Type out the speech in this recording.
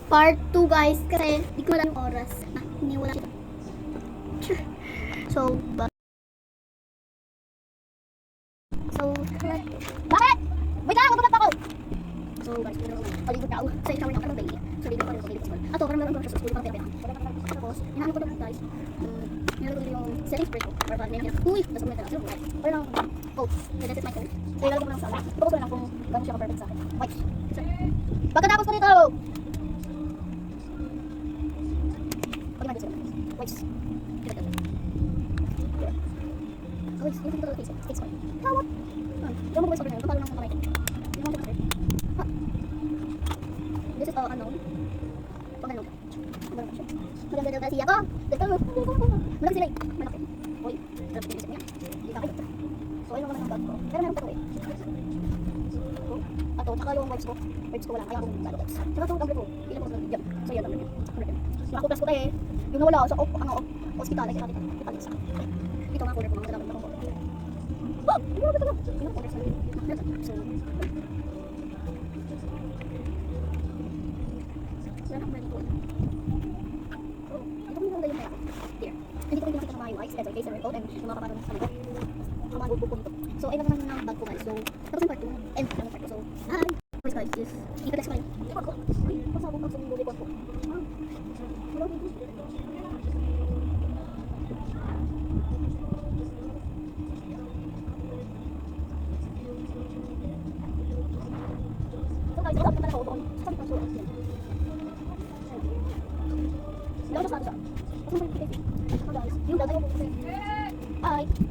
part 2 guys kasi di ko alam yung oras na hindi wala siya. So, bakit? Wait lang, mabulat ako! So guys, palibot na ako sa shower ng baby. So dito pa rin ako dito. Ato, parang meron ko sa school, parang pinapayaan. Tapos, inaano ko doon guys. Meron ko yung setting spray ko. Para pag may uy, tapos may talaga. Or lang, oh, this is my code. So ilalagay ko lang sa akin. Focus ko lang kung gano'n siya ka-perfect sa akin. Wait. Pagkatapos ko dito! Pag-imagine sila. Wait. Wait, yung dito talaga it's fine. Tawag! Yung mga sobrang ngayon, paano lang kamay ko? Yung mga sobrang this is unknown. Pag-unknown. Pag-unknown siya. Maganda daw kasi ako. Malaki sila eh. Malaki. Uy, grabe ko niya. Hindi ka kayo. So, ayun naman ang bag ko. Pero meron pa ito eh. Ato, tsaka yung wipes ko. Wipes ko wala. Kaya akong gano'n wipes. Tsaka ito, tablet ko. Ilan ko sa jam. So, yan, tablet yan. Nakakuplas ko tayo eh. Yung nawala sa hospital. Ay, kita sa ito nga color ko. Mga dalawang color. Oh! Hindi mo ba ito? Yung color sa so, wala akong ready ko. Oh, ito kung yung kaya. Here. Hindi ko rin pinakita ng mga UIs. That's okay, sa record. And yung mga kapatong sa likod. Ang mga buko nito. So, ayun lang naman ng bag ko guys. So, tapos yung part 2. And yung part 2. So, hi! First guys, yes. Ipag-test ko na yung report ko. Uy, pasabog ako sa yung report ko. Hello, baby. So guys, ito ang pala ko doon. Sabi ko so. Lawas na sa. Guys, yung dadayo ko kasi. Bye.